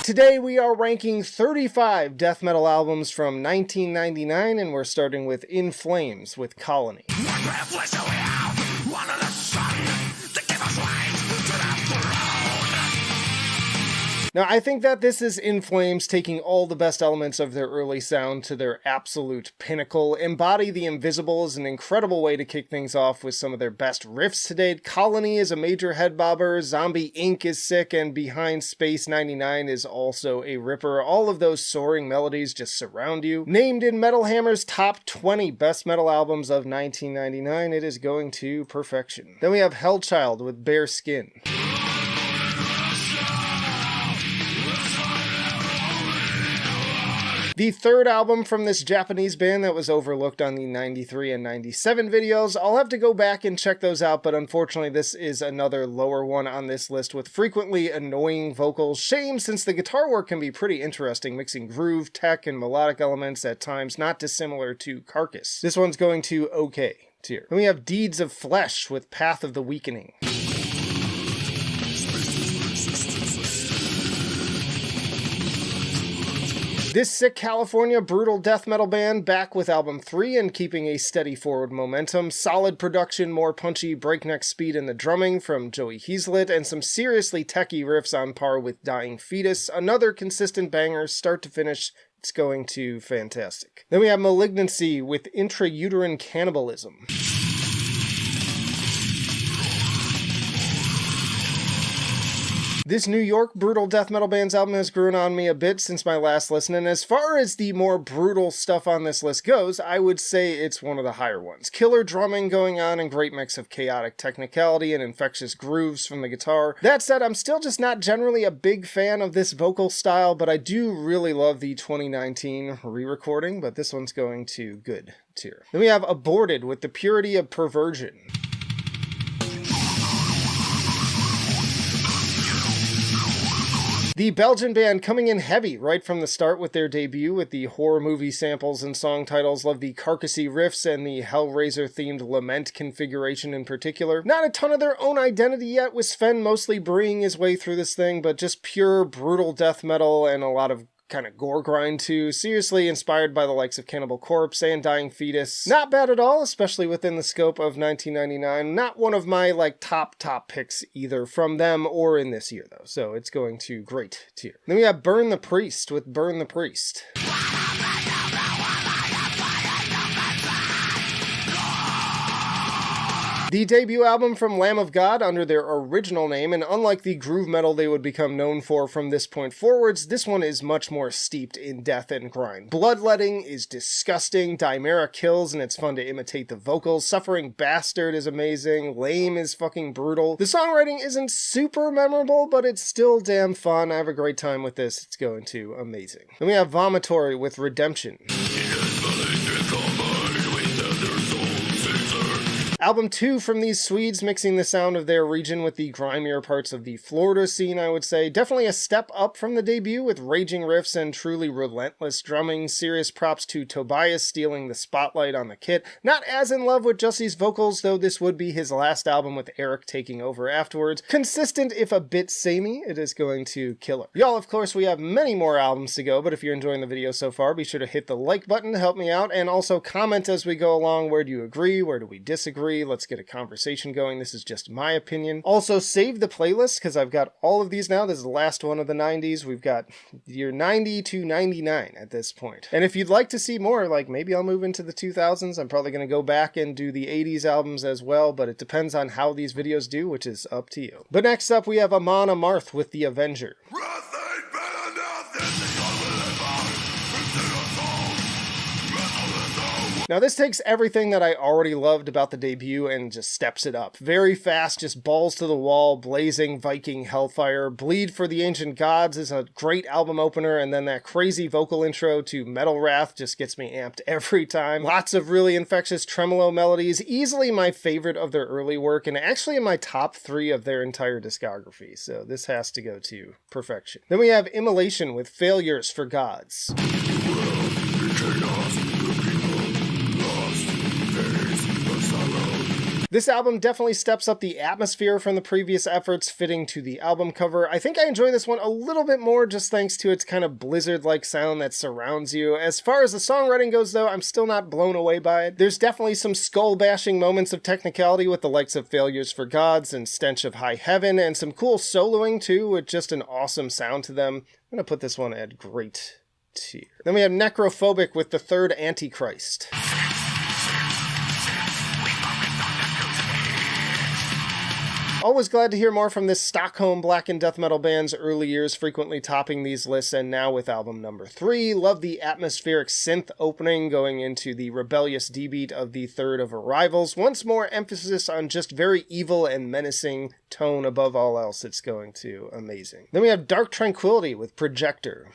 Today we are ranking 35 death metal albums from 1999, and we're starting with In Flames with Colony. Now, I think that this is In Flames taking all the best elements of their early sound to their absolute pinnacle. Embody the Invisible is an incredible way to kick things off with some of their best riffs to date. Colony is a major head bobber, Zombie Inc. is sick, and Behind Space 99 is also a ripper. All of those soaring melodies just surround you. Named in Metal Hammer's top 20 best metal albums of 1999, it is going to perfection. Then we have Hellchild with Bare Skin. The third album from this Japanese band that was overlooked on the 93 and 97 videos. I'll have to go back and check those out, but unfortunately this is another lower one on this list with frequently annoying vocals. Shame, since the guitar work can be pretty interesting, mixing groove, tech, and melodic elements at times not dissimilar to Carcass. This one's going to okay tier. Then we have Deeds of Flesh with Path of the Weakening. This sick California brutal death metal band back with album 3 and keeping a steady forward momentum. Solid production, more punchy breakneck speed in the drumming from Joey Heaslett, and some seriously techy riffs on par with Dying Fetus. Another consistent banger, start to finish. It's going to fantastic. Then we have Malignancy with Intrauterine Cannibalism. This New York brutal death metal band's album has grown on me a bit since my last listen, and as far as the more brutal stuff on this list goes, I would say it's one of the higher ones. Killer drumming going on and great mix of chaotic technicality and infectious grooves from the guitar. That said, I'm still just not generally a big fan of this vocal style, but I do really love the 2019 re-recording, but this one's going to good tier. Then we have Aborted with The Purity of Perversion. The Belgian band coming in heavy right from the start with their debut with the horror movie samples and song titles. Love the carcassy riffs and the Hellraiser-themed lament configuration in particular. Not a ton of their own identity yet, with Sven mostly breeing his way through this thing, but just pure brutal death metal and a lot of kind of gore grind too. Seriously inspired by the likes of Cannibal Corpse and Dying Fetus. Not bad at all, especially within the scope of 1999. Not one of my top picks either from them or in this year though, so it's going to great tier. Then we have Burn the Priest with Burn the Priest. The debut album from Lamb of God under their original name, and unlike the groove metal they would become known for from this point forwards, this one is much more steeped in death and grind. Bloodletting is disgusting, Dimera kills, and it's fun to imitate the vocals. Suffering Bastard is amazing, Lame is fucking brutal. The songwriting isn't super memorable, but it's still damn fun. I have a great time with this, it's going to amazing. Then we have Vomitory with Redemption. Album 2 from these Swedes, mixing the sound of their region with the grimier parts of the Florida scene, I would say. Definitely a step up from the debut with raging riffs and truly relentless drumming. Serious props to Tobias stealing the spotlight on the kit. Not as in love with Jussie's vocals, though this would be his last album with Eric taking over afterwards. Consistent, if a bit samey, it is going to kill her. Y'all, of course, we have many more albums to go, but if you're enjoying the video so far, be sure to hit the like button to help me out, and also comment as we go along. Where do you agree? Where do we disagree? Let's get a conversation going. This is just my opinion. Also, save the playlist, because I've got all of these now. This is the last one of the 90s. We've got year 90 to 99 at this point. And if you'd like to see more, maybe I'll move into the 2000s. I'm probably going to go back and do the 80s albums as well, but it depends on how these videos do, which is up to you. But next up, we have Amon Amarth with The Avenger. Now this takes everything that I already loved about the debut and just steps it up. Very fast, just balls to the wall, blazing Viking hellfire. Bleed for the Ancient Gods is a great album opener, and then that crazy vocal intro to Metal Wrath just gets me amped every time. Lots of really infectious tremolo melodies, easily my favorite of their early work, and actually in my top 3 of their entire discography, so this has to go to perfection. Then we have Immolation with Failures for Gods. This album definitely steps up the atmosphere from the previous efforts, fitting to the album cover. I think I enjoy this one a little bit more just thanks to its kind of blizzard-like sound that surrounds you. As far as the songwriting goes though, I'm still not blown away by it. There's definitely some skull-bashing moments of technicality with the likes of Failures for Gods and Stench of High Heaven, and some cool soloing too with just an awesome sound to them. I'm gonna put this one at great tier. Then we have Necrophobic with The Third Antichrist. Always glad to hear more from this Stockholm black and death metal band's early years, frequently topping these lists, and now with album number 3. Love the atmospheric synth opening going into the rebellious D-beat of the third of Arrivals. Once more emphasis on just very evil and menacing tone above all else. It's going to amazing. Then we have Dark Tranquility with Projector.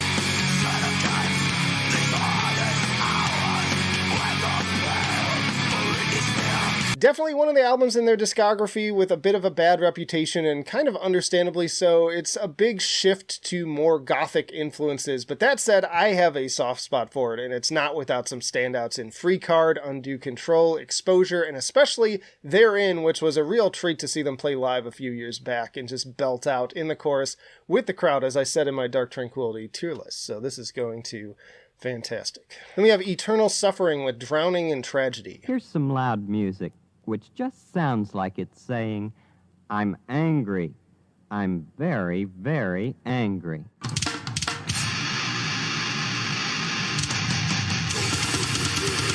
Definitely one of the albums in their discography with a bit of a bad reputation, and kind of understandably so. It's a big shift to more gothic influences, but that said, I have a soft spot for it, and it's not without some standouts in Free Card, Undue Control, Exposure, and especially Therein, which was a real treat to see them play live a few years back and just belt out in the chorus with the crowd, as I said in my Dark Tranquility tier list. So this is going to fantastic. Then we have Eternal Suffering with Drowning in Tragedy. Here's some loud music, which just sounds like it's saying, I'm angry. I'm very, very angry.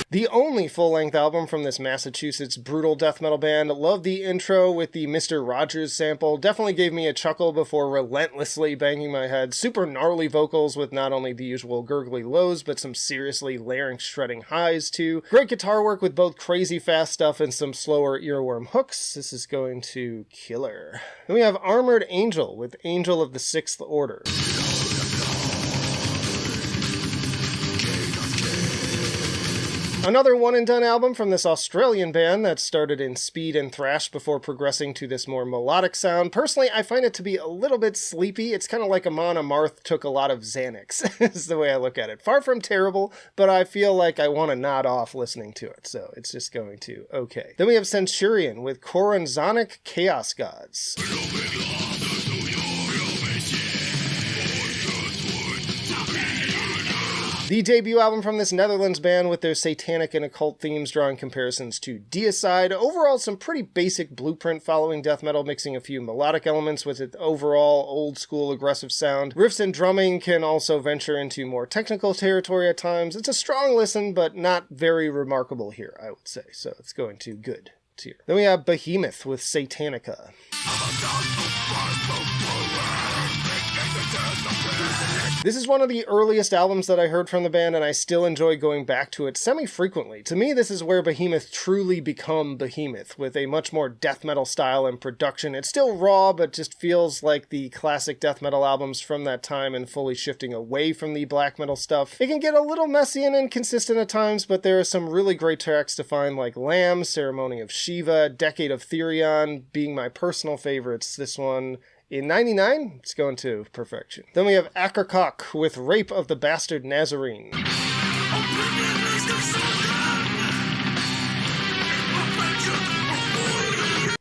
The only full-length album from this Massachusetts brutal death metal band. Love the intro with the Mr. Rogers sample. Definitely gave me a chuckle before relentlessly banging my head. Super gnarly vocals with not only the usual gurgly lows, but some seriously larynx-shredding highs too. Great guitar work with both crazy fast stuff and some slower earworm hooks. This is going to killer. Then we have Armored Angel with Angel of the Sixth Order. Another one-and-done album from this Australian band that started in speed and thrash before progressing to this more melodic sound. Personally, I find it to be a little bit sleepy. It's kind of like Amon Amarth took a lot of Xanax, is the way I look at it. Far from terrible, but I feel like I want to nod off listening to it, so it's just going to okay. Then we have Centurion with Coranzonic Chaos Gods. The debut album from this Netherlands band with their satanic and occult themes drawing comparisons to Deicide. Overall, some pretty basic blueprint following death metal, mixing a few melodic elements with its overall old-school aggressive sound. Riffs and drumming can also venture into more technical territory at times. It's a strong listen, but not very remarkable here, I would say. So it's going to good tier. Then we have Behemoth with Satanica. This is one of the earliest albums that I heard from the band, and I still enjoy going back to it semi-frequently. To me, this is where Behemoth truly become Behemoth, with a much more death metal style and production. It's still raw, but just feels like the classic death metal albums from that time and fully shifting away from the black metal stuff. It can get a little messy and inconsistent at times, but there are some really great tracks to find, like Lamb, Ceremony of Shiva, Decade of Therion being my personal favorites. This one, in 99, it's going to perfection. Then we have Ackercock with Rape of the Bastard Nazarene.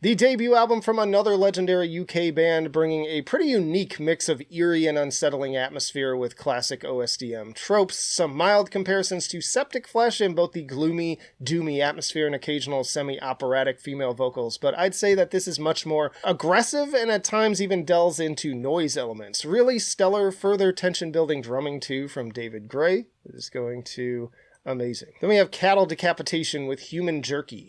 The debut album from another legendary UK band, bringing a pretty unique mix of eerie and unsettling atmosphere with classic OSDM tropes, some mild comparisons to Septic Flesh in both the gloomy, doomy atmosphere and occasional semi-operatic female vocals, but I'd say that this is much more aggressive and at times even delves into noise elements. Really stellar, further tension-building drumming too from David Gray. It is going to amazing. Then we have Cattle Decapitation with Human Jerky.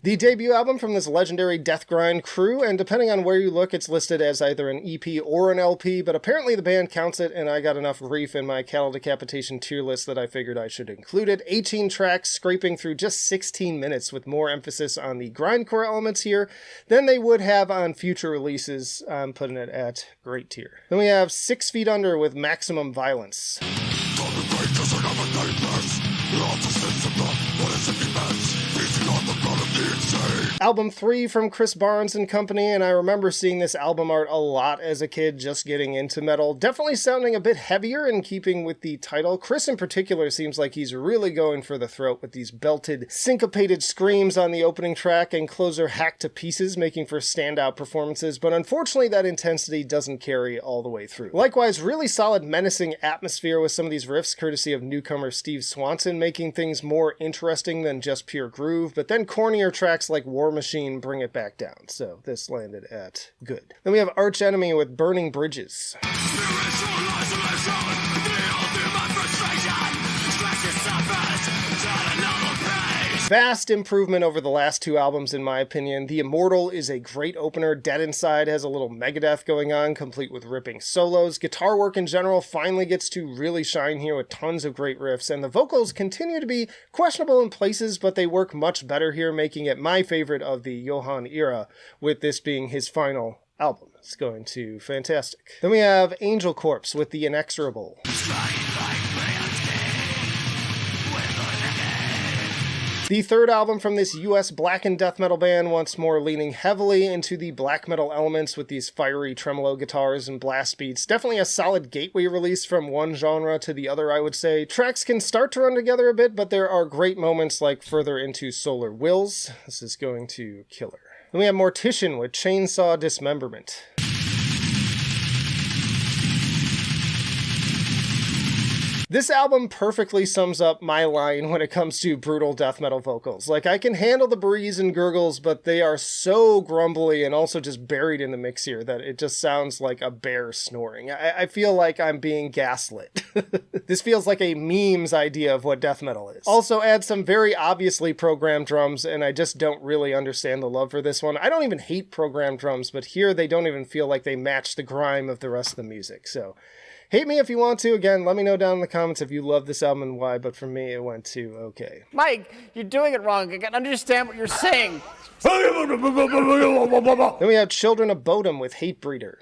The debut album from this legendary death grind crew, and depending on where you look, it's listed as either an EP or an LP, but apparently the band counts it, and I got enough grief in my Cattle Decapitation tier list that I figured I should include it. 18 tracks, scraping through just 16 minutes, with more emphasis on the grindcore elements here than they would have on future releases. I'm putting it at great tier. Then we have 6 Feet Under with Maximum Violence. Album 3 from Chris Barnes and company, and I remember seeing this album art a lot as a kid just getting into metal. Definitely sounding a bit heavier in keeping with the title. Chris in particular seems like he's really going for the throat with these belted, syncopated screams on the opening track and closer hacked to pieces, making for standout performances, but unfortunately that intensity doesn't carry all the way through. Likewise, really solid menacing atmosphere with some of these riffs courtesy of newcomer Steve Swanson, making things more interesting than just pure groove, but then cornier tracks like War Machine bring it back down, so this landed at good. Then we have Arch Enemy with Burning Bridges. Vast improvement over the last two albums in my opinion. The Immortal is a great opener. Dead Inside has a little Megadeth going on, complete with ripping solos. Guitar work in general finally gets to really shine here with tons of great riffs, and the vocals continue to be questionable in places, but they work much better here, making it my favorite of the Johan era, with this being his final album. It's going to fantastic. Then we have Angel Corpse with The Inexorable. The third album from this US black and death metal band, once more leaning heavily into the black metal elements with these fiery tremolo guitars and blast beats. Definitely a solid gateway release from one genre to the other, I would say. Tracks can start to run together a bit, but there are great moments like further into Solar Wills. This is going to killer. Then we have Mortician with Chainsaw Dismemberment. This album perfectly sums up my line when it comes to brutal death metal vocals. Like, I can handle the breeze and gurgles, but they are so grumbly and also just buried in the mix here that it just sounds like a bear snoring. I feel like I'm being gaslit. This feels like a meme's idea of what death metal is. Also add some very obviously programmed drums, and I just don't really understand the love for this one. I don't even hate programmed drums, but here they don't even feel like they match the grime of the rest of the music, so... Hate me if you want to. Again, let me know down in the comments if you love this album and why, but for me, it went to okay. Mike, you're doing it wrong. I can understand what you're saying. Then we have Children of Bodom with Hatebreeder.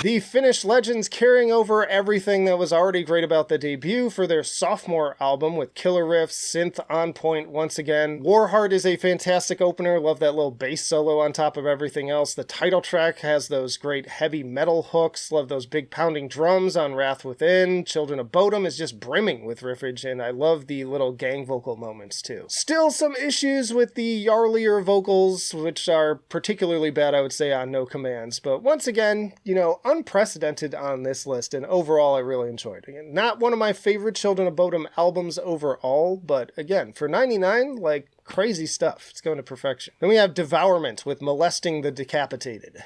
The Finnish legends carrying over everything that was already great about the debut for their sophomore album with killer riffs, synth on point once again. Warheart is a fantastic opener, love that little bass solo on top of everything else. The title track has those great heavy metal hooks, love those big pounding drums on Wrath Within. Children of Bodom is just brimming with riffage, and I love the little gang vocal moments too. Still some issues with the Yarlier vocals, which are particularly bad I would say on No Commands, but once again, you know, unprecedented on this list, and overall I really enjoyed it. Not one of my favorite Children of Bodom albums overall, but again, for 99, like, crazy stuff. It's going to perfection. Then we have Devourment with Molesting the Decapitated.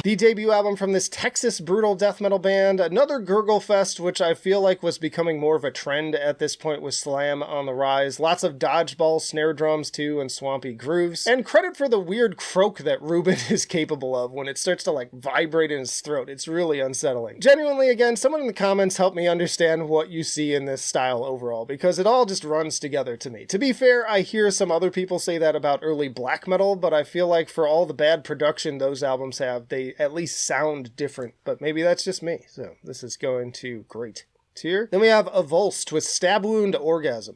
The debut album from this Texas brutal death metal band, another gurgle fest, which I feel like was becoming more of a trend at this point with slam on the rise. Lots of dodgeball snare drums too, and swampy grooves. And credit for the weird croak that Ruben is capable of when it starts to like vibrate in his throat. It's really unsettling. Genuinely, again, someone in the comments help me understand what you see in this style overall, because it all just runs together to me. To be fair, I hear some other people say that about early black metal, but I feel like for all the bad production those albums have, they at least sound different, but maybe that's just me. So this is going to great tier. Then we have Avulsed with Stab Wound Orgasm.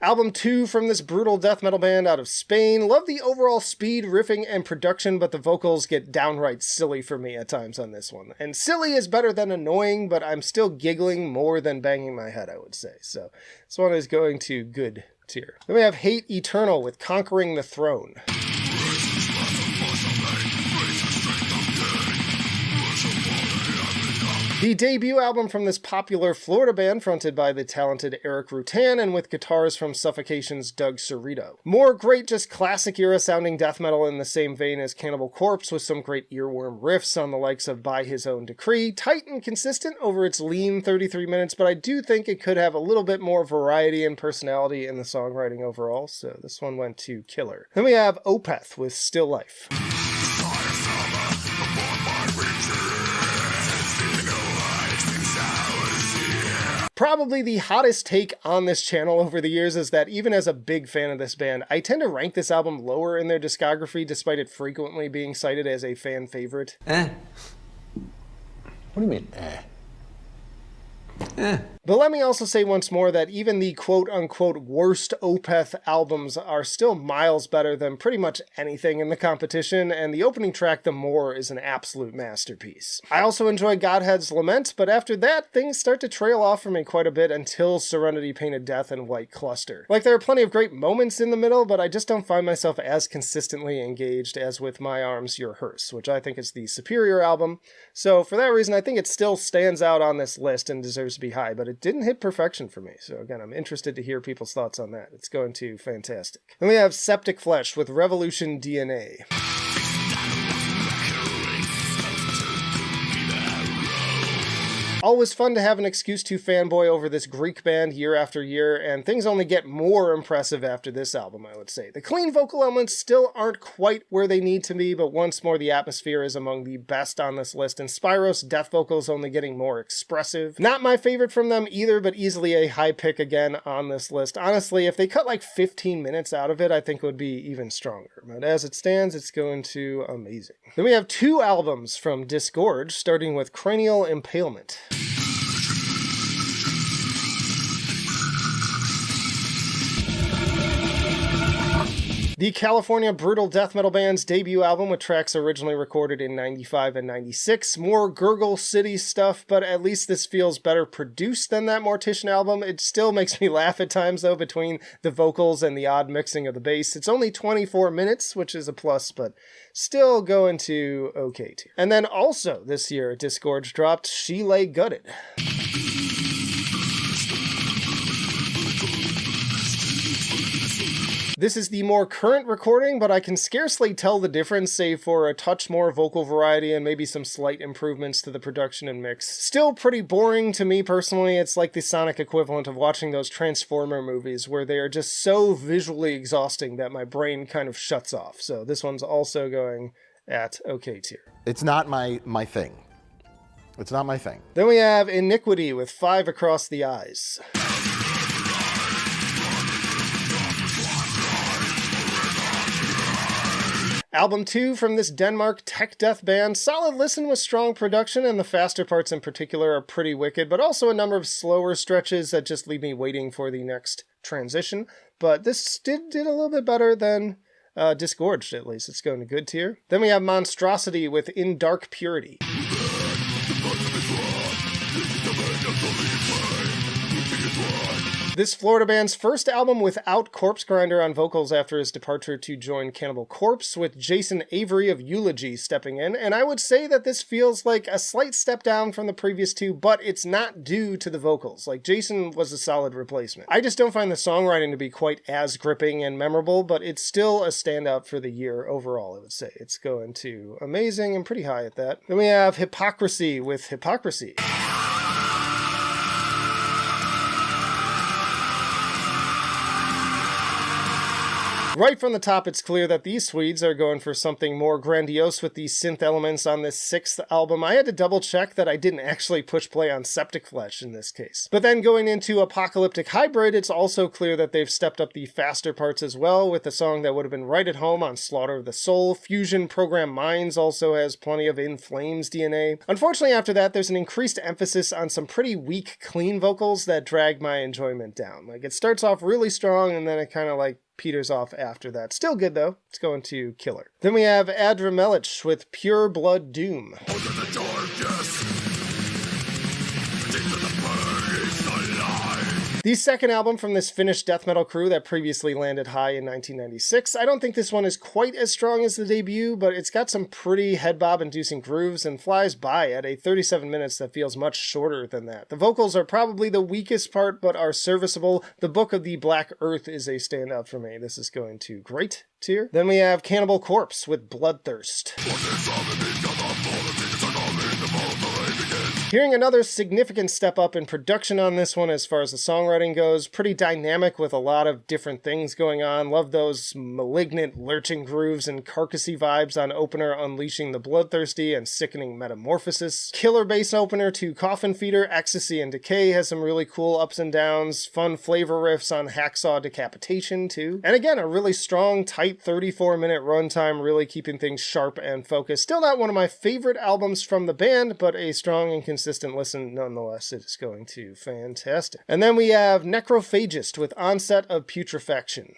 Album 2 from this brutal death metal band out of Spain. Love the overall speed, riffing, and production, but the vocals get downright silly for me at times on this one. And silly is better than annoying, but I'm still giggling more than banging my head, I would say. So this one is going to good tier. Then we have Hate Eternal with Conquering the Throne. The debut album from this popular Florida band fronted by the talented Eric Rutan and with guitars from Suffocation's Doug Cerrito. More great, just classic era sounding death metal in the same vein as Cannibal Corpse with some great earworm riffs on the likes of By His Own Decree. Tight and consistent over its lean 33 minutes, but I do think it could have a little bit more variety and personality in the songwriting overall, so this one went to killer. Then we have Opeth with Still Life. Probably the hottest take on this channel over the years is that even as a big fan of this band, I tend to rank this album lower in their discography despite it frequently being cited as a fan favorite. What do you mean, But let me also say once more that even the quote-unquote worst Opeth albums are still miles better than pretty much anything in the competition, and the opening track, The More, is an absolute masterpiece. I also enjoy Godhead's Lament, but after that, things start to trail off for me quite a bit until Serenity Painted Death and White Cluster. Like, there are plenty of great moments in the middle, but I just don't find myself as consistently engaged as with My Arms, Your Hearse, which I think is the superior album. So for that reason, I think it still stands out on this list and deserves to be high, but it didn't hit perfection for me. So again, I'm interested to hear people's thoughts on that. It's going to fantastic. Then we have Septic Flesh with Revolution DNA. Always fun to have an excuse to fanboy over this Greek band year after year, and things only get more impressive after this album, I would say. The clean vocal elements still aren't quite where they need to be, but once more the atmosphere is among the best on this list, and Spyro's death vocals only getting more expressive. Not my favorite from them either, but easily a high pick again on this list. Honestly, if they cut like 15 minutes out of it, I think it would be even stronger. But as it stands, it's going to amazing. Then we have two albums from Disgorge, starting with Cranial Impalement. The California brutal death metal band's debut album with tracks originally recorded in 95 and 96. More Gurgle City stuff, but at least this feels better produced than that Mortician album. It still makes me laugh at times though between the vocals and the odd mixing of the bass. It's only 24 minutes, which is a plus, but still going to okay tier. And then also this year, Disgorge dropped She Lay Gutted. This is the more current recording, but I can scarcely tell the difference save for a touch more vocal variety and maybe some slight improvements to the production and mix. Still pretty boring to me personally. It's like the sonic equivalent of watching those Transformer movies where they are just so visually exhausting that my brain kind of shuts off. So this one's also going at okay tier. It's not my thing. It's not my thing. Then we have Iniquity with 5 Across the Eyes. Album 2 from this Denmark tech death band. Solid listen with strong production, and the faster parts in particular are pretty wicked, but also a number of slower stretches that just leave me waiting for the next transition. But this did a little bit better than Disgorged, at least. It's going to good tier. Then we have Monstrosity with In Dark Purity. This Florida band's first album without Corpse Grinder on vocals after his departure to join Cannibal Corpse, with Jason Avery of Eulogy stepping in, and I would say that this feels like a slight step down from the previous two, but it's not due to the vocals. Like, Jason was a solid replacement. I just don't find the songwriting to be quite as gripping and memorable, but it's still a standout for the year overall, I would say. It's going to amazing and pretty high at that. Then we have Hypocrisy with Hypocrisy. Right from the top, it's clear that these Swedes are going for something more grandiose with the synth elements on this 6th album. I had to double check that I didn't actually push play on Septic Flesh in this case. But then going into Apocalyptic Hybrid, it's also clear that they've stepped up the faster parts as well, with a song that would have been right at home on Slaughter of the Soul. Fusion Program Minds also has plenty of In Flames DNA. Unfortunately, after that, there's an increased emphasis on some pretty weak, clean vocals that drag my enjoyment down. Like, it starts off really strong, and then it kind of like peters off after that. Still good though. It's going to Killer. Then we have Adramelech with Pure Blood Doom. The second album from this Finnish death metal crew that previously landed high in 1996. I don't think this one is quite as strong as the debut, but it's got some pretty head bob inducing grooves and flies by at a 37 minutes that feels much shorter than that. The vocals are probably the weakest part, but are serviceable. The Book of the Black Earth is a standout for me. This is going to great tier. Then we have Cannibal Corpse with Bloodthirst. Hearing another significant step up in production on this one as far as the songwriting goes. Pretty dynamic with a lot of different things going on. Love those malignant, lurching grooves and carcassy vibes on opener unleashing the bloodthirsty and sickening metamorphosis. Killer bass opener to Coffin Feeder, Ecstasy and Decay has some really cool ups and downs. Fun flavor riffs on Hacksaw Decapitation too. And again, a really strong, tight 34-minute runtime, really keeping things sharp and focused. Still not one of my favorite albums from the band, but a strong and consistent listen nonetheless. It is going to fantastic. And then we have Necrophagist with Onset of Putrefaction.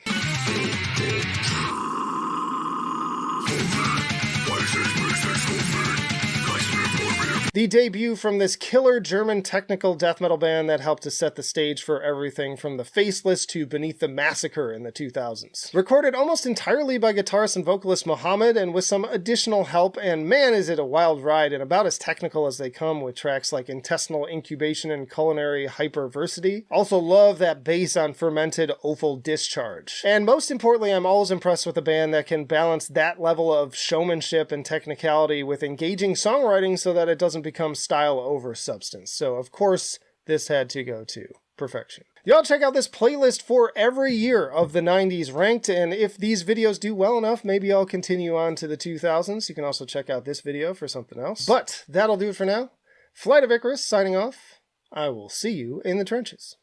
The debut from this killer German technical death metal band that helped to set the stage for everything from The Faceless to Beneath the Massacre in the 2000s. Recorded almost entirely by guitarist and vocalist Mohammed, and with some additional help, and man is it a wild ride and about as technical as they come with tracks like Intestinal Incubation and Culinary Hyperversity. Also love that bass on Fermented Offal Discharge. And most importantly, I'm always impressed with a band that can balance that level of showmanship and technicality with engaging songwriting so that it doesn't become style over substance. So of course, this had to go to perfection. Y'all check out this playlist for every year of the 90s ranked, and if these videos do well enough, maybe I'll continue on to the 2000s. You can also check out this video for something else. But that'll do it for now. Flight of Icarus signing off. I will see you in the trenches.